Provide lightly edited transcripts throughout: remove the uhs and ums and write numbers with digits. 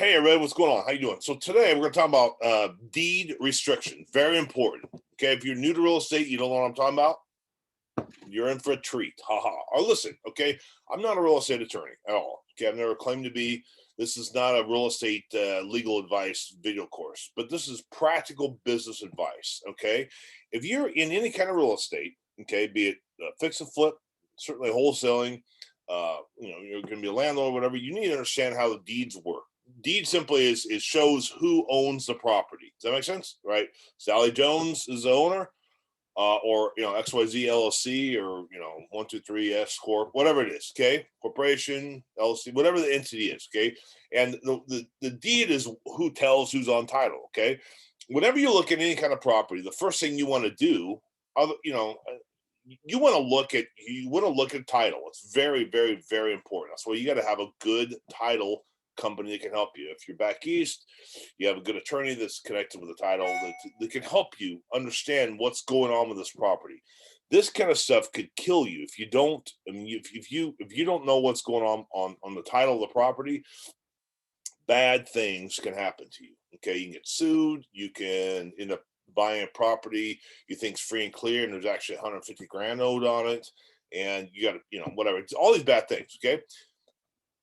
Hey, everybody, what's going on? How you doing? So today we're going to talk about deed restriction. Very important. Okay, if you're new to real estate, you don't know what I'm talking about, you're in for a treat. Or listen, okay, I'm not a real estate attorney at all. Okay, I've never claimed to be. This is not a real estate legal advice video course, but this is practical business advice. Okay, if you're in any kind of real estate, okay, be it fix and flip, certainly wholesaling, you're going to be a landlord, or whatever. You need to understand how the deeds work. Deed simply is shows who owns the property. Does that make sense? Right? Sally Jones is the owner, or XYZ LLC, or 123 S Corp, whatever it is. Okay, corporation, LLC, whatever the entity is. Okay, and the deed is who tells who's on title. Okay, whenever you look at any kind of property, the first thing you want to do, you want to look at title. It's very, very, very important. That's why you got to have a good title company that can help you. If you're back east, you have a good attorney that's connected with the title that can help you understand what's going on with this property. This kind of stuff could kill you if you don't. I mean, if you don't know what's going on the title of the property, bad things can happen to you. Okay, you can get sued. You can end up buying a property you think's free and clear, and there's actually 150 grand owed on it, and you got to, whatever. It's all these bad things. Okay,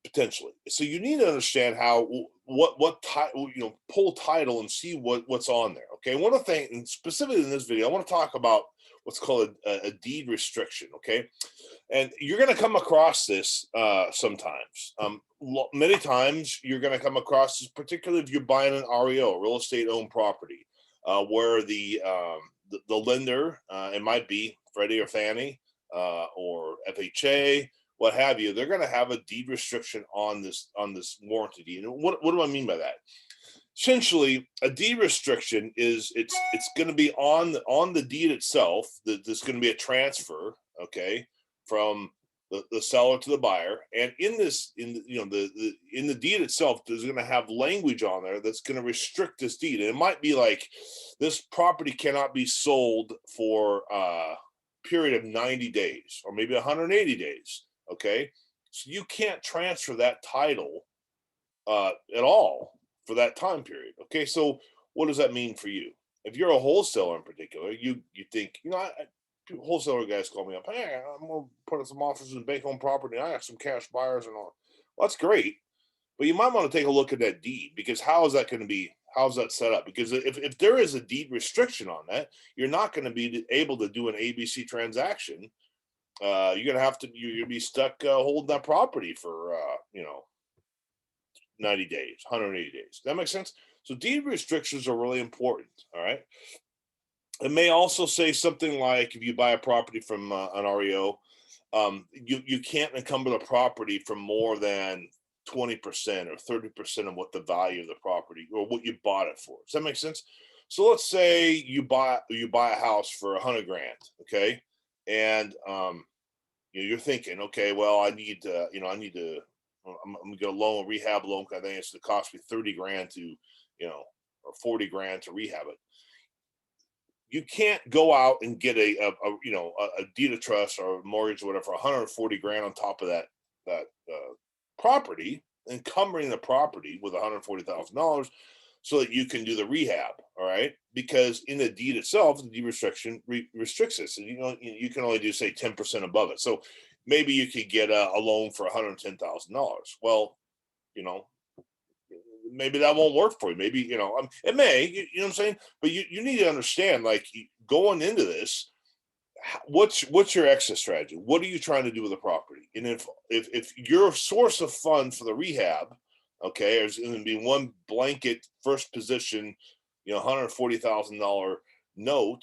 potentially. So you need to understand how pull title and see what's on there. Okay, one of the things, and specifically in this video, I want to talk about what's called a deed restriction. Okay, and you're going to come across this sometimes. Many times you're going to come across this, particularly if you're buying an REO, real estate owned property, where the lender, it might be Freddie or Fannie, or FHA, what have you. They're going to have a deed restriction on this warranty deed. And what do I mean by that? Essentially, a deed restriction is it's going to be on the deed itself. There's going to be a transfer, okay, from the seller to the buyer, and in the deed itself, there's going to have language on there that's going to restrict this deed. And it might be like, this property cannot be sold for a period of 90 days or maybe 180 days. Okay, so you can't transfer that title at all for that time period. Okay, so what does that mean for you? If you're a wholesaler in particular, you think, wholesaler guys call me up, hey, I'm gonna put some offers in bank owned property. I have some cash buyers and all. Well, that's great, but you might want to take a look at that deed, because how's that set up? Because if there is a deed restriction on that, you're not going to be able to do an ABC transaction. You're gonna be stuck holding that property for 90 days, 180 days. That makes sense. So deed restrictions are really important. All right. It may also say something like, if you buy a property from an REO, you can't encumber the property for more than 20% or 30% of what the value of the property or what you bought it for. Does that make sense? So let's say you buy a house for 100 grand. Okay. And you're thinking, okay, well, I'm gonna get a loan, rehab loan. I think it's going to cost me 30 grand to, or 40 grand to rehab it. You can't go out and get a deed of trust or a mortgage or whatever for 140 grand on top of that property, encumbering the property with $140,000 so that you can do the rehab. All right, because in the deed itself, the deed restriction restricts this, and you can only do, say, 10% above it. So maybe you could get a loan for $110,000. Well, maybe that won't work for you. Maybe it may. You know what I'm saying? But you need to understand, like, going into this, what's your exit strategy? What are you trying to do with the property? And if your source of funds for the rehab, okay, is going to be one blanket first position, $140,000 note,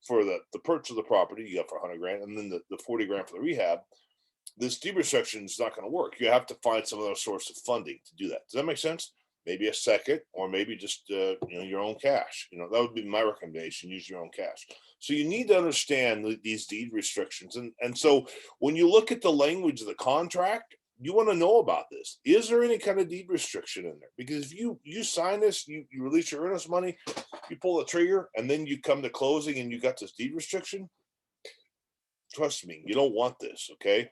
for the purchase of the property you got for 100 grand, and then the 40 grand for the rehab, this deed restriction is not going to work. You have to find some other source of funding to do that. Does that make sense? Maybe a second, or maybe just your own cash. That would be my recommendation. Use your own cash. So you need to understand these deed restrictions, and so when you look at the language of the contract, you want to know about this. Is there any kind of deed restriction in there? Because if you sign this, you release your earnest money, you pull the trigger, and then you come to closing and you got this deed restriction, Trust me, you don't want this, okay?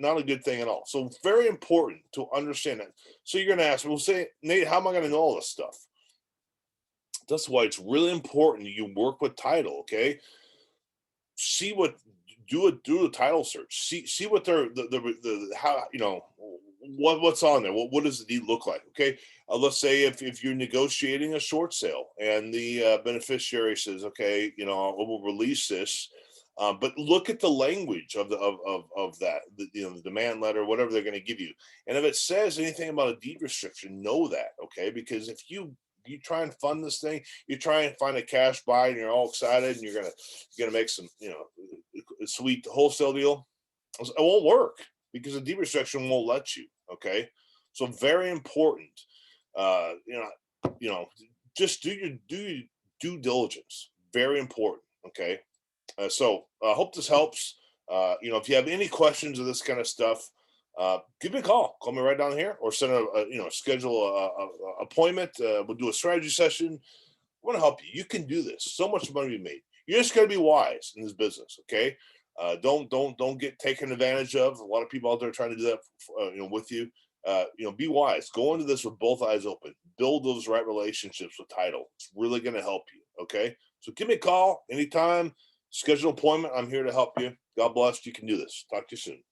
Not a good thing at all. So very important to understand that. So you're gonna ask, well, say, Nate, how am I gonna know all this stuff? That's why it's really important you work with title, okay? See what do a title search. See what they're the how what's on there. What does the deed look like? Okay, let's say if you're negotiating a short sale and the beneficiary says, okay, we'll release this, but look at the language of that, the demand letter, whatever they're going to give you, and if it says anything about a deed restriction, know that, okay, because if you try and fund this thing, you try and find a cash buy, and you're all excited, and you're gonna make some, a sweet wholesale deal. It won't work because the deed restriction won't let you. Okay, so very important. Uh, you just do your due diligence. Very important. Okay, so I hope this helps. If you have any questions of this kind of stuff, give me a call. Call me right down here, or send schedule a appointment. We'll do a strategy session. I want to help you. You can do this. So much money to be made. You just got to be wise in this business. Okay. Don't get taken advantage of. A lot of people out there trying to do that, with you. Be wise. Go into this with both eyes open. Build those right relationships with title. It's really going to help you. Okay. So give me a call anytime. Schedule an appointment. I'm here to help you. God bless. You can do this. Talk to you soon.